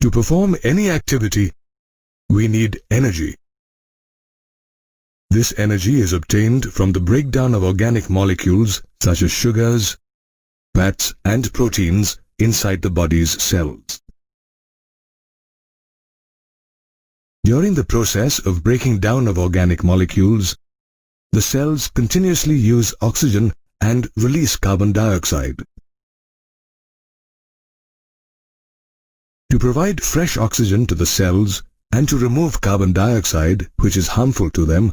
To perform any activity, we need energy. This energy is obtained from the breakdown of organic molecules such as sugars, fats and proteins inside the body's cells. During the process of breaking down of organic molecules, the cells continuously use oxygen and release carbon dioxide. To provide fresh oxygen to the cells and to remove carbon dioxide, which is harmful to them,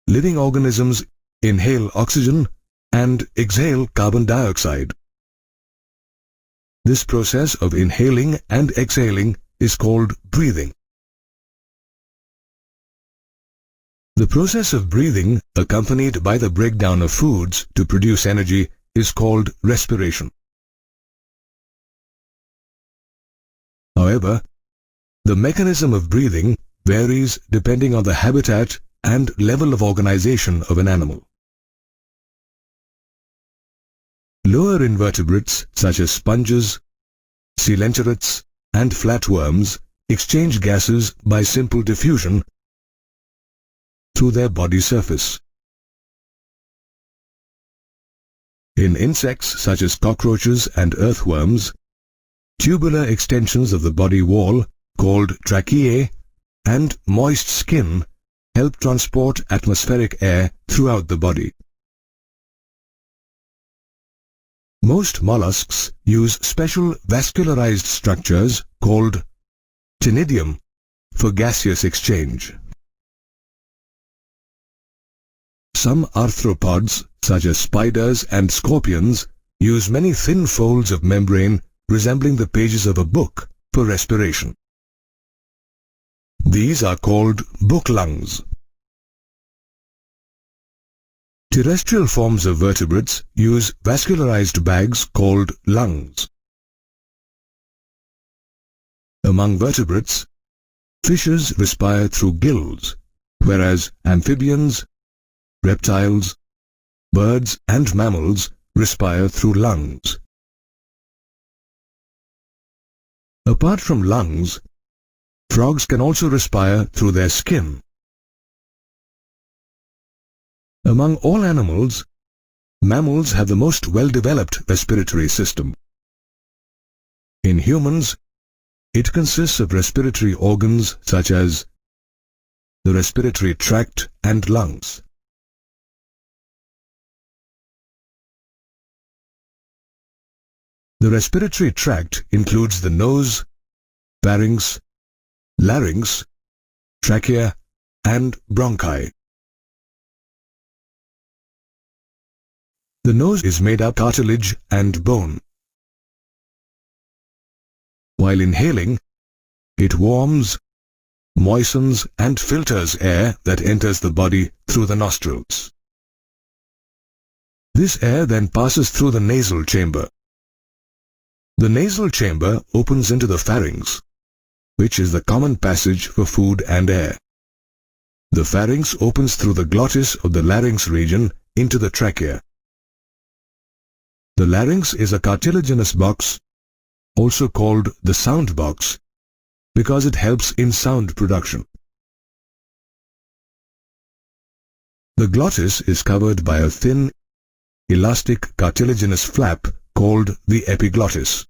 living organisms inhale oxygen and exhale carbon dioxide. This process of inhaling and exhaling is called breathing. The process of breathing, accompanied by the breakdown of foods to produce energy, is called respiration. However, the mechanism of breathing varies depending on the habitat and level of organization of an animal. Lower invertebrates such as sponges, coelenterate and flatworms exchange gases by simple diffusion through their body surface. In insects such as cockroaches and earthworms, tubular extensions of the body wall, called tracheae, and moist skin help transport atmospheric air throughout the body. Most mollusks use special vascularized structures called ctenidium for gaseous exchange. Some arthropods, such as spiders and scorpions, use many thin folds of membrane resembling the pages of a book for respiration. These are called book lungs. Terrestrial forms of vertebrates use vascularized bags called lungs. Among vertebrates, fishes respire through gills, whereas amphibians, reptiles, birds and mammals respire through lungs. Apart from lungs, frogs can also respire through their skin. Among all animals, mammals have the most well-developed respiratory system. In humans, it consists of respiratory organs such as the respiratory tract and lungs. The respiratory tract includes the nose, pharynx, larynx, trachea, and bronchi. The nose is made up of cartilage and bone. While inhaling, it warms, moistens, and filters air that enters the body through the nostrils. This air then passes through the nasal chamber. The nasal chamber opens into the pharynx, which is the common passage for food and air. The pharynx opens through the glottis of the larynx region into the trachea. The larynx is a cartilaginous box, also called the sound box, because it helps in sound production. The glottis is covered by a thin, elastic cartilaginous flap called the epiglottis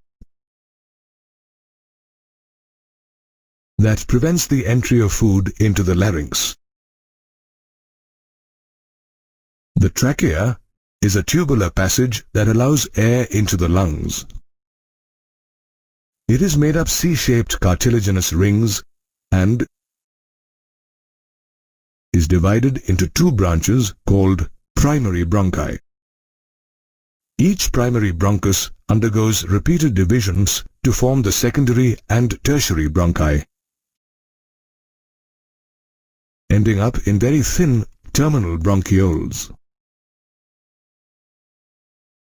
that prevents the entry of food into the larynx. The trachea is a tubular passage that allows air into the lungs. It is made up C-shaped cartilaginous rings and is divided into two branches called primary bronchi. Each primary bronchus undergoes repeated divisions to form the secondary and tertiary bronchi, ending up in very thin terminal bronchioles.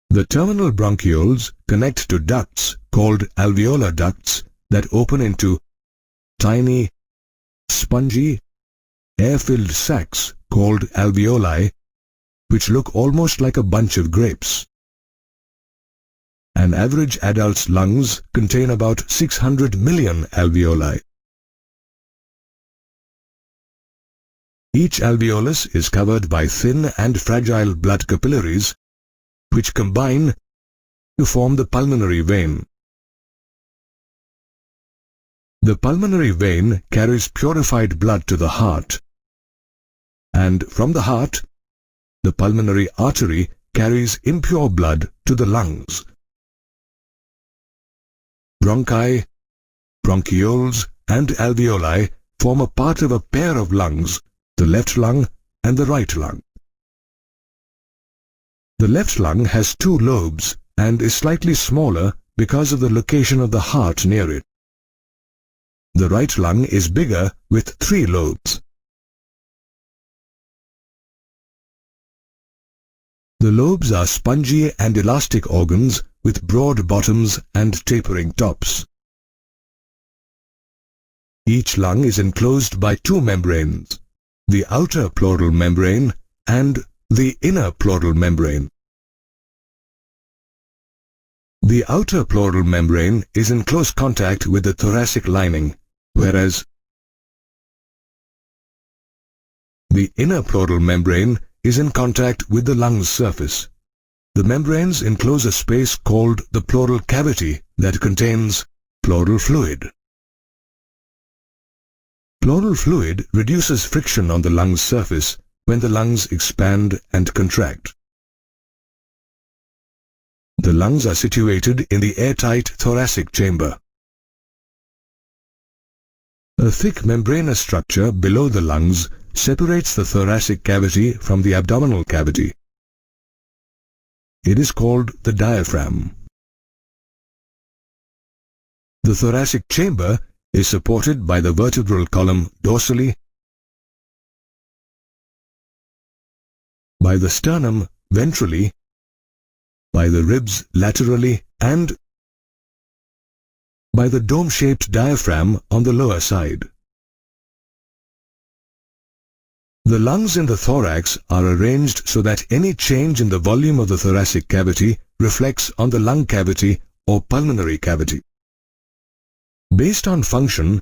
The terminal bronchioles connect to ducts called alveolar ducts that open into tiny, spongy, air-filled sacs called alveoli, which look almost like a bunch of grapes. An average adult's lungs contain about 600 million alveoli. Each alveolus is covered by thin and fragile blood capillaries, which combine to form the pulmonary vein. The pulmonary vein carries purified blood to the heart, and from the heart, the pulmonary artery carries impure blood to the lungs. Bronchi, bronchioles, and alveoli form a part of a pair of lungs, the left lung and the right lung. The left lung has two lobes and is slightly smaller because of the location of the heart near it. The right lung is bigger with three lobes. The lobes are spongy and elastic organs with broad bottoms and tapering tops. Each lung is enclosed by two membranes, the outer pleural membrane and the inner pleural membrane. The outer pleural membrane is in close contact with the thoracic lining, whereas the inner pleural membrane is in contact with the lung's surface. The membranes enclose a space called the pleural cavity that contains pleural fluid. Pleural fluid reduces friction on the lung's surface when the lungs expand and contract. The lungs are situated in the airtight thoracic chamber. A thick membranous structure below the lungs separates the thoracic cavity from the abdominal cavity. It is called the diaphragm. The thoracic chamber is supported by the vertebral column dorsally, by the sternum ventrally, by the ribs laterally, and by the dome-shaped diaphragm on the lower side. The lungs in the thorax are arranged so that any change in the volume of the thoracic cavity reflects on the lung cavity or pulmonary cavity. Based on function,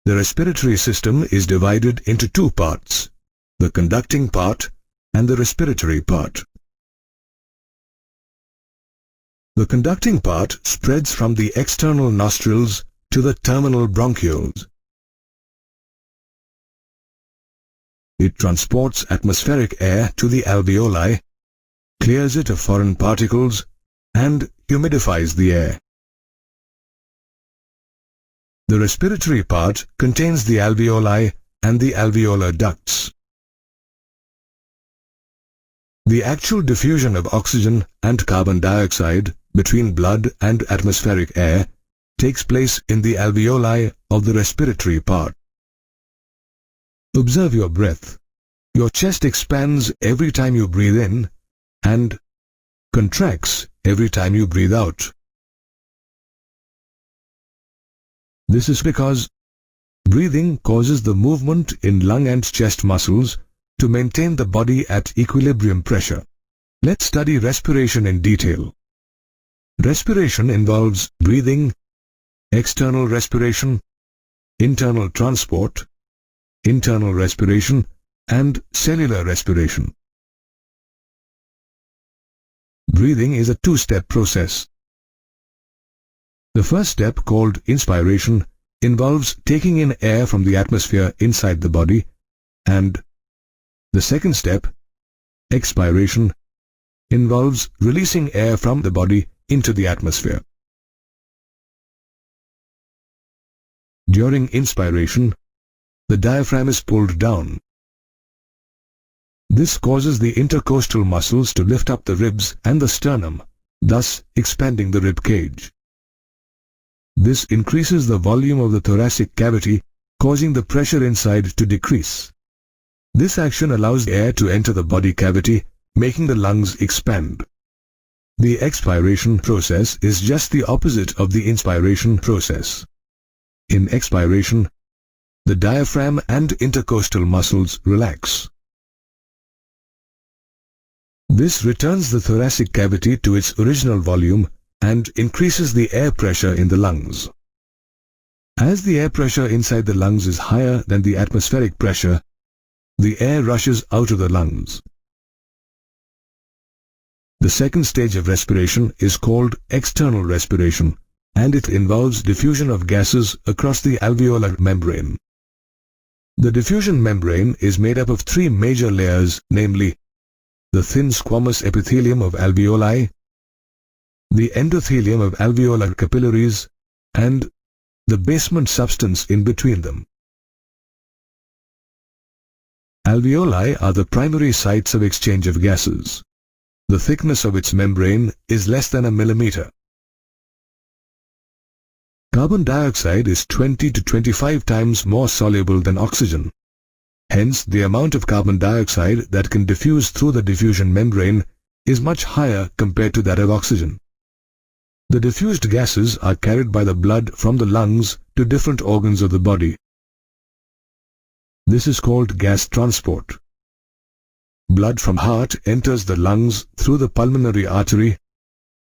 the respiratory system is divided into two parts, the conducting part and the respiratory part. The conducting part spreads from the external nostrils to the terminal bronchioles. It transports atmospheric air to the alveoli, clears it of foreign particles, and humidifies the air. The respiratory part contains the alveoli and the alveolar ducts. The actual diffusion of oxygen and carbon dioxide between blood and atmospheric air takes place in the alveoli of the respiratory part. Observe your breath. Your chest expands every time you breathe in and contracts every time you breathe out. This is because breathing causes the movement in lung and chest muscles to maintain the body at equilibrium pressure. Let's study respiration in detail. Respiration involves breathing, external respiration, internal transport, internal respiration, and cellular respiration. Breathing is a two-step process. The first step, called inspiration, involves taking in air from the atmosphere inside the body, and the second step, expiration, involves releasing air from the body into the atmosphere. During inspiration, the diaphragm is pulled down. This causes the intercostal muscles to lift up the ribs and the sternum, thus expanding the rib cage. This increases the volume of the thoracic cavity, causing the pressure inside to decrease. This action allows air to enter the body cavity, making the lungs expand. The expiration process is just the opposite of the inspiration process. In expiration, the diaphragm and intercostal muscles relax. This returns the thoracic cavity to its original volume and increases the air pressure in the lungs. As the air pressure inside the lungs is higher than the atmospheric pressure, the air rushes out of the lungs. The second stage of respiration is called external respiration, and it involves diffusion of gases across the alveolar membrane. The diffusion membrane is made up of three major layers, namely the thin squamous epithelium of alveoli, the endothelium of alveolar capillaries, and the basement substance in between them. Alveoli are the primary sites of exchange of gases. The thickness of its membrane is less than a millimeter. Carbon dioxide is 20 to 25 times more soluble than oxygen. Hence, the amount of carbon dioxide that can diffuse through the diffusion membrane is much higher compared to that of oxygen. The diffused gases are carried by the blood from the lungs to different organs of the body. This is called gas transport. Blood from heart enters the lungs through the pulmonary artery,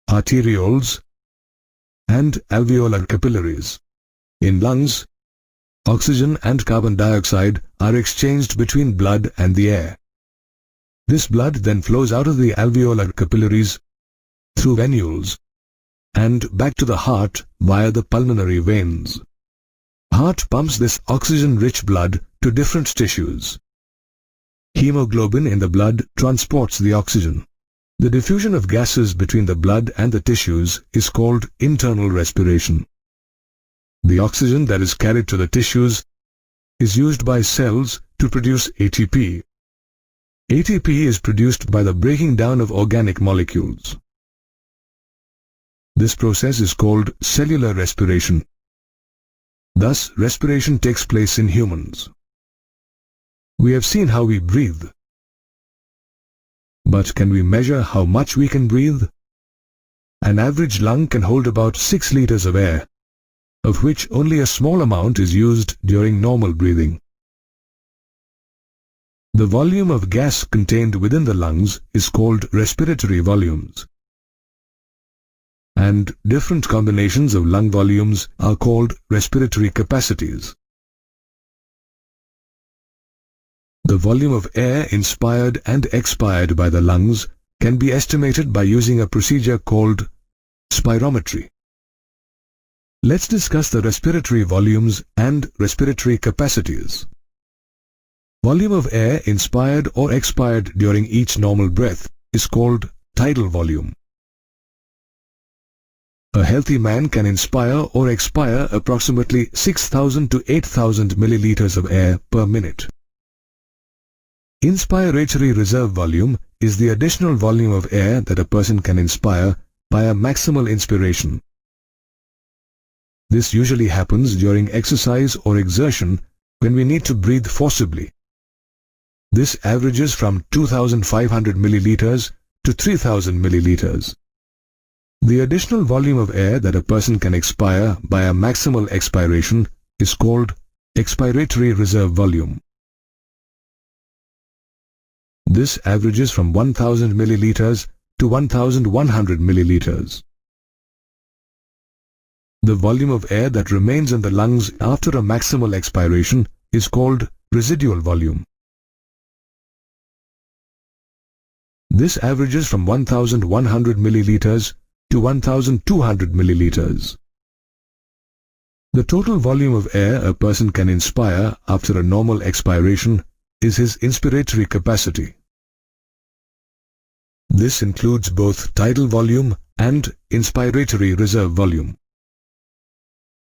arterioles, and alveolar capillaries. In lungs, oxygen and carbon dioxide are exchanged between blood and the air. This blood then flows out of the alveolar capillaries through venules and back to the heart via the pulmonary veins. Heart pumps this oxygen-rich blood to different tissues. Hemoglobin in the blood transports the oxygen. The diffusion of gases between the blood and the tissues is called internal respiration. The oxygen that is carried to the tissues is used by cells to produce ATP. ATP is produced by the breaking down of organic molecules. This process is called cellular respiration. Thus, respiration takes place in humans. We have seen how we breathe. But can we measure how much we can breathe? An average lung can hold about 6 liters of air, of which only a small amount is used during normal breathing. The volume of gas contained within the lungs is called respiratory volumes, and different combinations of lung volumes are called respiratory capacities. The volume of air inspired and expired by the lungs can be estimated by using a procedure called spirometry. Let's discuss the respiratory volumes and respiratory capacities. Volume of air inspired or expired during each normal breath is called tidal volume. A healthy man can inspire or expire approximately 6,000 to 8,000 milliliters of air per minute. Inspiratory reserve volume is the additional volume of air that a person can inspire by a maximal inspiration. This usually happens during exercise or exertion when we need to breathe forcibly. This averages from 2,500 milliliters to 3,000 milliliters. The additional volume of air that a person can expire by a maximal expiration is called expiratory reserve volume. This averages from 1,000 milliliters to 1,100 milliliters. The volume of air that remains in the lungs after a maximal expiration is called residual volume. This averages from 1,100 milliliters to 1,200 milliliters. The total volume of air a person can inspire after a normal expiration is his inspiratory capacity. This includes both tidal volume and inspiratory reserve volume.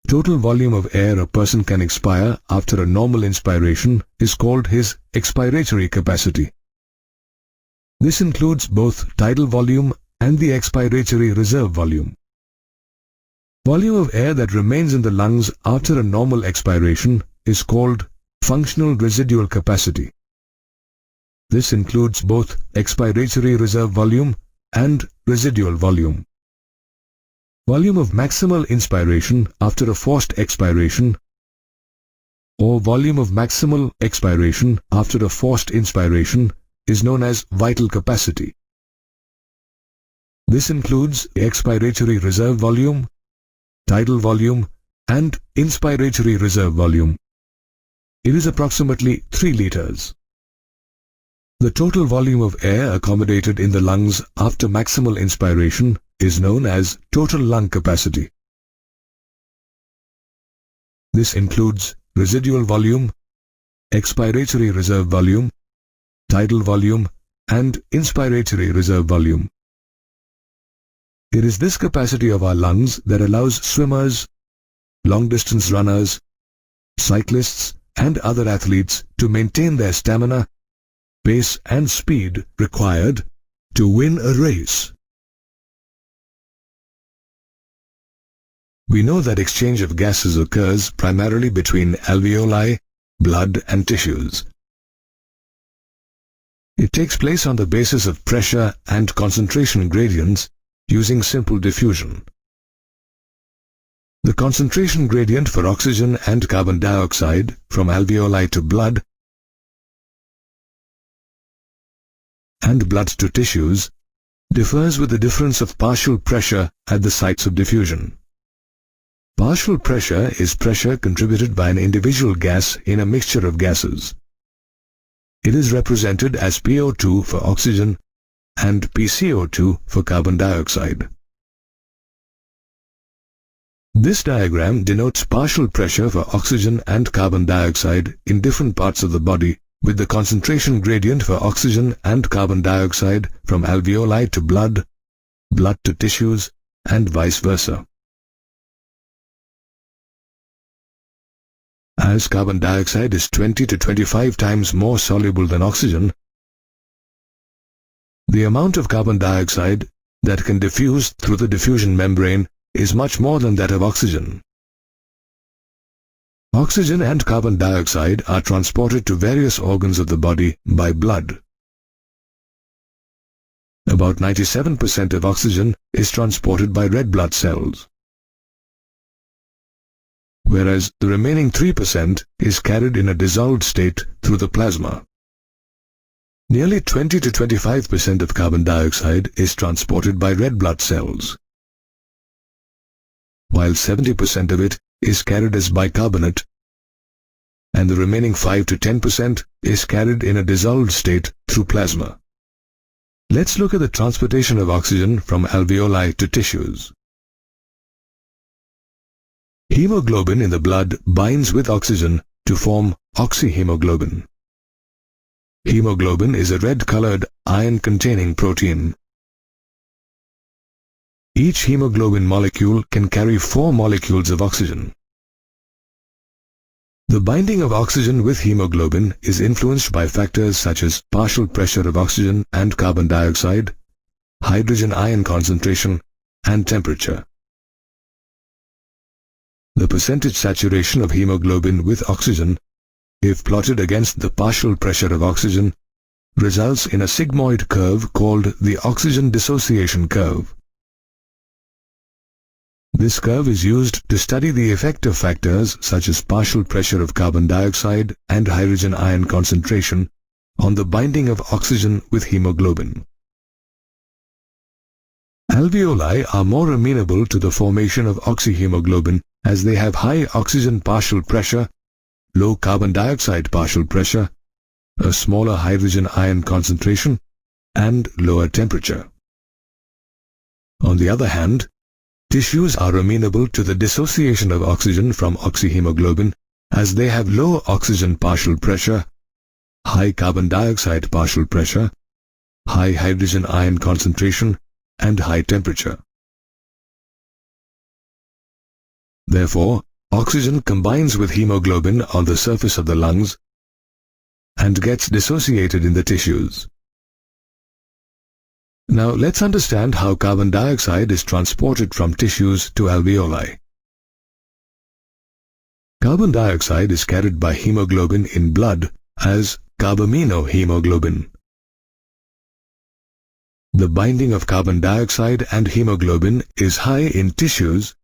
Total volume of air a person can expire after a normal inspiration is called his expiratory capacity. This includes both tidal volume and the expiratory reserve volume. Volume of air that remains in the lungs after a normal expiration is called functional residual capacity. This includes both expiratory reserve volume and residual volume. Volume of maximal inspiration after a forced expiration, or volume of maximal expiration after a forced inspiration, is known as vital capacity. This includes expiratory reserve volume, tidal volume, and inspiratory reserve volume. It is approximately 3 liters. The total volume of air accommodated in the lungs after maximal inspiration is known as total lung capacity. This includes residual volume, expiratory reserve volume, tidal volume, and inspiratory reserve volume. It is this capacity of our lungs that allows swimmers, long-distance runners, cyclists, and other athletes to maintain their stamina, pace, and speed required to win a race. We know that exchange of gases occurs primarily between alveoli, blood, and tissues. It takes place on the basis of pressure and concentration gradients using simple diffusion. The concentration gradient for oxygen and carbon dioxide from alveoli to blood and blood to tissues differs with the difference of partial pressure at the sites of diffusion. Partial pressure is pressure contributed by an individual gas in a mixture of gases. It is represented as PO2 for oxygen and PCO2 for carbon dioxide. This diagram denotes partial pressure for oxygen and carbon dioxide in different parts of the body, with the concentration gradient for oxygen and carbon dioxide from alveoli to blood, blood to tissues, and vice versa. As carbon dioxide is 20 to 25 times more soluble than oxygen, the amount of carbon dioxide that can diffuse through the diffusion membrane is much more than that of oxygen. Oxygen and carbon dioxide are transported to various organs of the body by blood. About 97% of oxygen is transported by red blood cells, whereas the remaining 3% is carried in a dissolved state through the plasma. Nearly 20 to 25% of carbon dioxide is transported by red blood cells, while 70% of it is carried as bicarbonate, and the remaining 5 to 10% is carried in a dissolved state through plasma. Let's look at the transportation of oxygen from alveoli to tissues. Hemoglobin in the blood binds with oxygen to form oxyhemoglobin. Hemoglobin is a red-colored, iron-containing protein. Each hemoglobin molecule can carry 4 molecules of oxygen. The binding of oxygen with hemoglobin is influenced by factors such as partial pressure of oxygen and carbon dioxide, hydrogen ion concentration, and temperature. The percentage saturation of hemoglobin with oxygen, if plotted against the partial pressure of oxygen, results in a sigmoid curve called the oxygen dissociation curve. This curve is used to study the effect of factors such as partial pressure of carbon dioxide and hydrogen ion concentration on the binding of oxygen with hemoglobin. Alveoli are more amenable to the formation of oxyhemoglobin as they have high oxygen partial pressure, low carbon dioxide partial pressure, a smaller hydrogen ion concentration, and lower temperature. On the other hand, tissues are amenable to the dissociation of oxygen from oxyhemoglobin as they have low oxygen partial pressure, high carbon dioxide partial pressure, high hydrogen ion concentration, and high temperature. Therefore, oxygen combines with hemoglobin on the surface of the lungs and gets dissociated in the tissues. Now let's understand how carbon dioxide is transported from tissues to alveoli. Carbon dioxide is carried by hemoglobin in blood as carbaminohemoglobin. The binding of carbon dioxide and hemoglobin is high in tissues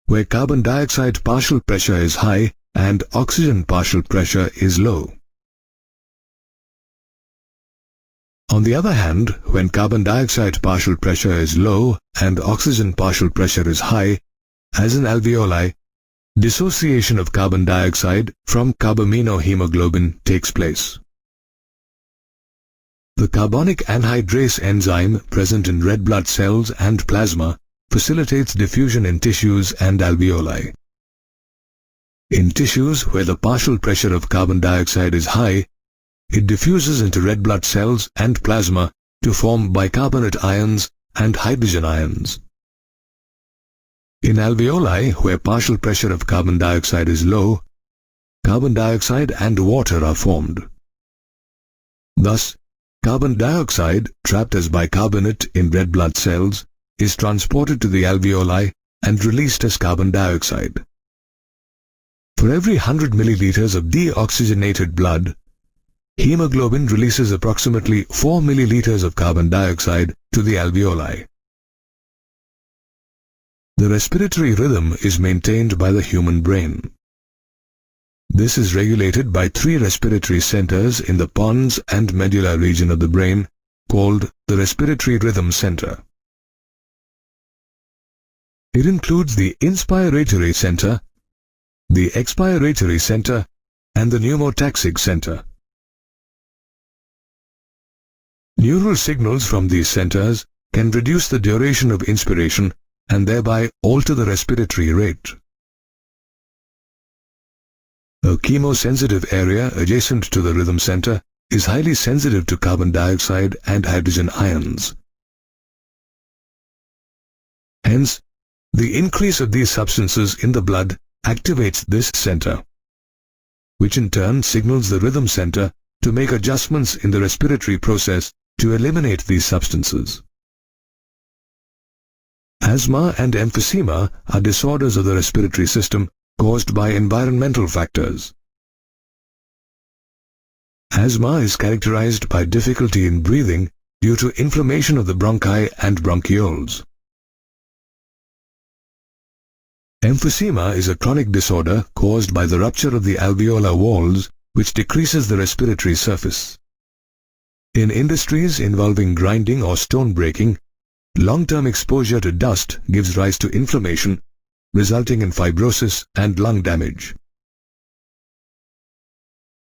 where carbon dioxide partial pressure is high and oxygen partial pressure is low. On the other hand, when carbon dioxide partial pressure is low and oxygen partial pressure is high, as in alveoli, dissociation of carbon dioxide from carbaminohemoglobin takes place. The carbonic anhydrase enzyme present in red blood cells and plasma facilitates diffusion in tissues and alveoli. In tissues where the partial pressure of carbon dioxide is high, it diffuses into red blood cells and plasma to form bicarbonate ions and hydrogen ions. In alveoli, where partial pressure of carbon dioxide is low, carbon dioxide and water are formed. Thus, carbon dioxide, trapped as bicarbonate in red blood cells, is transported to the alveoli and released as carbon dioxide. For every 100 milliliters of deoxygenated blood, hemoglobin releases approximately 4 milliliters of carbon dioxide to the alveoli. The respiratory rhythm is maintained by the human brain. This is regulated by 3 respiratory centers in the pons and medulla region of the brain, called the respiratory rhythm center. It includes the inspiratory center, the expiratory center, and the pneumotaxic center. Neural signals from these centers can reduce the duration of inspiration and thereby alter the respiratory rate. A chemosensitive area adjacent to the rhythm center is highly sensitive to carbon dioxide and hydrogen ions. Hence, the increase of these substances in the blood activates this center, which in turn signals the rhythm center to make adjustments in the respiratory process to eliminate these substances. Asthma and emphysema are disorders of the respiratory system caused by environmental factors. Asthma is characterized by difficulty in breathing due to inflammation of the bronchi and bronchioles. Emphysema is a chronic disorder caused by the rupture of the alveolar walls, which decreases the respiratory surface. In industries involving grinding or stone breaking, long-term exposure to dust gives rise to inflammation, resulting in fibrosis and lung damage.